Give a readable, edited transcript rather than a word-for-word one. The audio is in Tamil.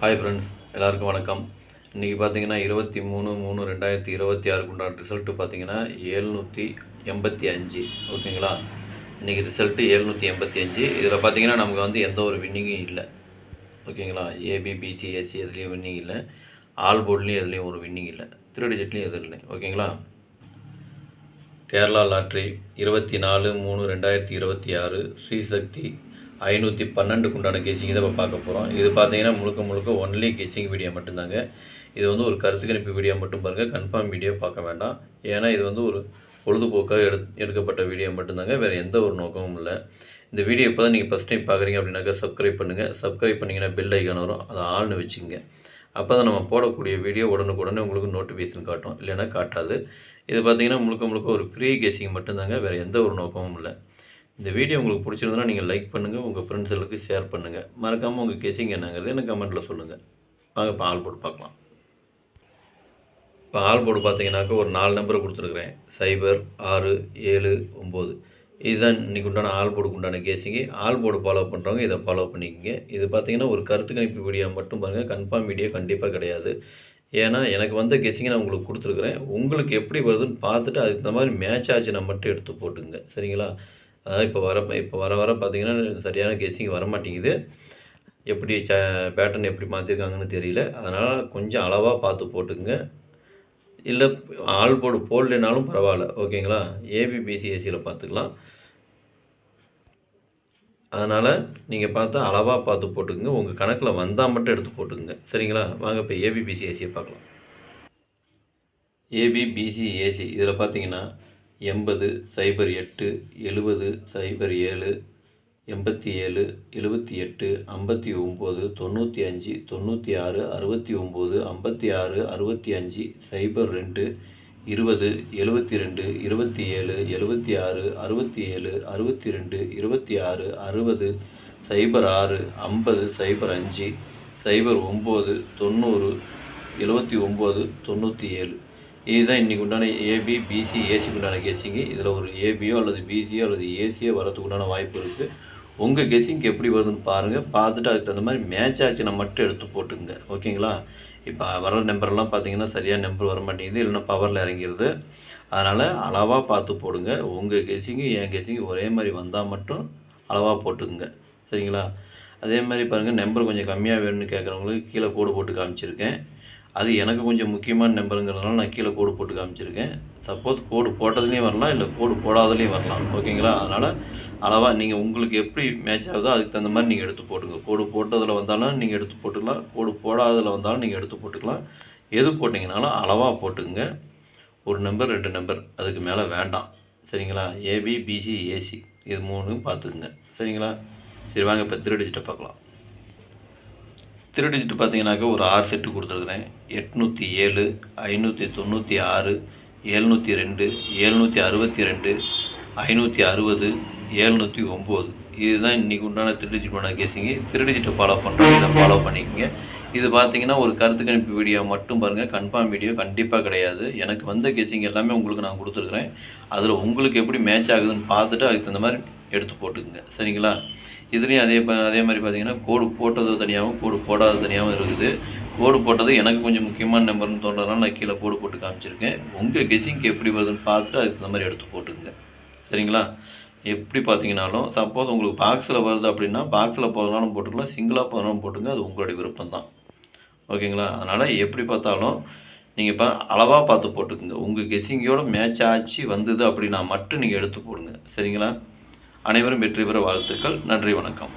ஹாய் ஃப்ரெண்ட்ஸ், எல்லாருக்கும் வணக்கம். இன்றைக்கி பார்த்தீங்கன்னா 23/3/2026 உண்டான ரிசல்ட்டு பார்த்தீங்கன்னா 785. ஓகேங்களா? இன்றைக்கி ரிசல்ட்டு 785. இதில் பார்த்தீங்கன்னா நமக்கு வந்து எந்த ஒரு வின்னிங்கும் இல்லை. ஓகேங்களா? ஏபிபிசி எஸ்சி எதுலேயும் வின்னிங் இல்லை. ஆல் போர்ட்லேயும் எதுலேயும் ஒரு வின்னிங் இல்லை. 3 டிஜிட்லேயும் எதுவும் இல்லை. ஓகேங்களா? கேரளா லாட்ரி 24/3/2026 ஸ்ரீசக்தி 512 உண்டான கெஸ்ஸிங் தான் இப்போ பார்க்க போகிறோம். இது பார்த்தீங்கன்னா முழுக்க ஒன்லி கெஸ்ஸிங் வீடியோ மட்டும்தாங்க. இது வந்து ஒரு கருத்து கணிப்பு வீடியோ மட்டும் பாருங்கள். கன்ஃபார்ம் வீடியோ பார்க்க வேண்டாம். ஏன்னா இது வந்து ஒரு பொழுதுபோக்காக எடுக்கப்பட்ட வீடியோ மட்டும்தாங்க. வேறு எந்த ஒரு நோக்கமும் இல்லை. இந்த வீடியோ இப்போ தான் நீங்கள் ஃபஸ்ட் டைம் பார்க்குறீங்க அப்படின்னாக்கா சப்ஸ்கிரைப் பண்ணுங்கள். சப்ஸ்கிரைப் பண்ணிங்கன்னா பெல் ஐக்கான் வரும், அதை ஆள்னு வச்சுங்க. அப்போ தான் நம்ம போடக்கூடிய வீடியோ உடனுக்குடனே உங்களுக்கு நோட்டிஃபிகேஷன் காட்டும், இல்லைன்னா காட்டாது. இது பார்த்தீங்கன்னா முழுக்க ஒரு ஃப்ரீ கெஸ்ஸிங் மட்டும்தாங்க. வேறு எந்த ஒரு நோக்கமும் இல்லை. இந்த வீடியோ உங்களுக்கு பிடிச்சிருந்தனா நீங்கள் லைக் பண்ணுங்கள், உங்கள் ஃப்ரெண்ட்ஸுகளுக்கு ஷேர் பண்ணுங்கள். மறக்காமல் உங்கள் கெஸ்ஸிங் என்னங்கிறது எனக்கு கமெண்ட்டில் சொல்லுங்கள். வாங்க இப்போ ஆல் போர்டு பார்க்கலாம். இப்போ ஆல் போர்டு பார்த்தீங்கன்னாக்கா ஒரு 4 நம்பரை கொடுத்துருக்குறேன். 0, 6, 7, 9. இதுதான் இன்றைக்கி உண்டான ஆல் போர்டுக்கு உண்டான கெஸ்ஸிங்கு. ஆல் போர்டு ஃபாலோ பண்ணுறவங்க இதை ஃபாலோ பண்ணிக்கோங்க. இது பார்த்தீங்கன்னா ஒரு கருத்து கணிப்பு வீடியோ மட்டும் பாருங்கள். கன்ஃபார்ம் வீடியோ கண்டிப்பாக கிடையாது. ஏன்னா எனக்கு வந்த கெஸ்ஸிங்கை நான் உங்களுக்கு கொடுத்துருக்குறேன். உங்களுக்கு எப்படி வருதுன்னு பார்த்துட்டு அதுக்கு இந்த மாதிரி மேட்ச் ஆச்சுன்னா மட்டும் எடுத்து போட்டுங்க. சரிங்களா? அதாவது இப்போ வர பார்த்தீங்கன்னா சரியான கெஸ்ஸிங் வரமாட்டேங்குது. எப்படி பேட்டர்ன் எப்படி மாற்றிருக்காங்கன்னு தெரியல. அதனால் கொஞ்சம் அளவாக பார்த்து போட்டுக்குங்க. இல்லை ஆல் போர்டு போடலைனாலும் பரவாயில்ல. ஓகேங்களா? ஏபிபிசிஎஸ்சியில் பார்த்துக்கலாம். அதனால் நீங்கள் பார்த்தா அளவாக பார்த்து போட்டுக்குங்க. உங்கள் கணக்கில் வந்தால் மட்டும் எடுத்து போட்டுக்குங்க. சரிங்களா? வாங்க இப்போ ஏபிபிசிஎஸ்சியை பார்க்கலாம். ஏபிபிசிஏசி இதில் பார்த்தீங்கன்னா 80, 08, 70, 07, 87, 78, 59, 95, 96, 69, 56, 65, 02, 20, 72, 27, 76, 67, 62, 26, 60, 06, 50, 05, 09, 90, 79, 97. இதுதான் இன்றைக்கி உண்டான ஏபிபிசி ஏசிக்கு உண்டான கெஸ்ஸிங்கு. இதில் ஒரு ஏபியோ அல்லது பிசியோ அல்லது ஏசியோ வரதுக்கு உண்டான வாய்ப்பு இருக்குது. உங்கள் கெஸ்ஸிங்க்கு எப்படி வருதுன்னு பாருங்கள். பார்த்துட்டு அதுக்கு தகுந்த மாதிரி மேட்ச் ஆச்சுன்னா மட்டும் எடுத்து போட்டுங்க. ஓகேங்களா? இப்போ வர நம்பர்லாம் பார்த்தீங்கன்னா சரியான நம்பர் வர மாட்டேங்குது, இல்லைன்னா பவரில் இறங்கிடுது. அதனால் அளவாக பார்த்து போடுங்க. உங்கள் கெஸ்ஸிங்கு என் கெஸ்ஸிங்கு ஒரே மாதிரி வந்தால் மட்டும் அளவாக போட்டுக்குங்க. சரிங்களா? அதே மாதிரி பாருங்கள், நம்பர் கொஞ்சம் கம்மியாக வேணும்னு கேட்குறவங்களுக்கு கீழே கோடு போட்டு காமிச்சிருக்கேன். அது எனக்கு கொஞ்சம் முக்கியமான நம்பருங்கிறதுனால நான் கீழே கோடு போட்டு காமிச்சிருக்கேன். சப்போஸ் கோடு போட்டதுலேயும் வரலாம், இல்லை கோடு போடாததுலேயும் வரலாம். ஓகேங்களா? அதனால் அளவாக நீங்கள் உங்களுக்கு எப்படி மேட்ச் ஆகுதோ அதுக்கு தகுந்த மாதிரி நீங்கள் எடுத்து போட்டுங்க. கோடு போட்டதில் வந்தாலும் நீங்கள் எடுத்து போட்டுக்கலாம், கோடு போடாததில் வந்தாலும் நீங்கள் எடுத்து போட்டுக்கலாம். எது போட்டிங்கனாலும் அளவாக போட்டுக்குங்க. ஒரு நம்பர் 2 நம்பர் அதுக்கு மேலே வேண்டாம். சரிங்களா? ஏபி பிசி ஏசி இது 3 பார்த்துக்குங்க. சரிங்களா? சரி வாங்க இப்போ 3 டிஜிட்டை பார்க்கலாம். 3 டிஜிட் பார்த்தீங்கன்னாக்கா ஒரு 6 செட்டு கொடுத்துருக்குறேன். 807, 596, 702, 762, 560, 709. இதுதான் இன்றைக்கி உண்டான 3 டிஜிட்டான கெஸ்ஸிங்கு. 3 டிஜிட்டை ஃபாலோ பண்ணுறோம், இதை ஃபாலோ பண்ணிக்கோங்க. இது பார்த்தீங்கன்னா ஒரு கருத்து கணிப்பு வீடியோ மட்டும் பாருங்கள். கன்ஃபார்ம் வீடியோ கண்டிப்பாக கிடையாது. எனக்கு வந்த கெஸ்ஸிங் எல்லாமே உங்களுக்கு நான் கொடுத்துருக்குறேன். அதில் உங்களுக்கு எப்படி மேட்ச் ஆகுதுன்னு பார்த்துட்டு அதுக்கு தகுந்த மாதிரி எடுத்து போட்டுக்குங்க. சரிங்களா? இதுலேயும் அதே மாதிரி பார்த்தீங்கன்னா கோடு போட்டது தனியாகவும் கோடு போடாத தனியாகவும் இருக்குது. கோடு போட்டது எனக்கு கொஞ்சம் முக்கியமான நம்பர்னு தோன்றதுனால நான் கீழே கோடு போட்டு காமிச்சிருக்கேன். உங்கள் கெஸ்ஸிங்க்கு எப்படி வருதுன்னு பார்த்துட்டு அதுக்கு இந்த மாதிரி எடுத்து போட்டுங்க. சரிங்களா? எப்படி பார்த்தீங்கன்னாலும் சப்போஸ் உங்களுக்கு பாக்ஸில் வருது அப்படின்னா பாக்ஸில் போகிறதுனாலும் போட்டுக்கலாம், சிங்கிளாக போகிறதுனாலும் போட்டுங்க. அது உங்களுடைய விருப்பம் தான். ஓகேங்களா? அதனால் எப்படி பார்த்தாலும் நீங்கள் இப்போ அளவாக பார்த்து போட்டுக்குங்க. உங்கள் கெஸ்ஸிங்கோட மேட்ச் ஆச்சு வந்தது அப்படின்னா மட்டும் நீங்கள் எடுத்து போடுங்க. சரிங்களா? அனைவரும் வெற்றி பெற வாழ்த்துக்கள். நன்றி, வணக்கம்.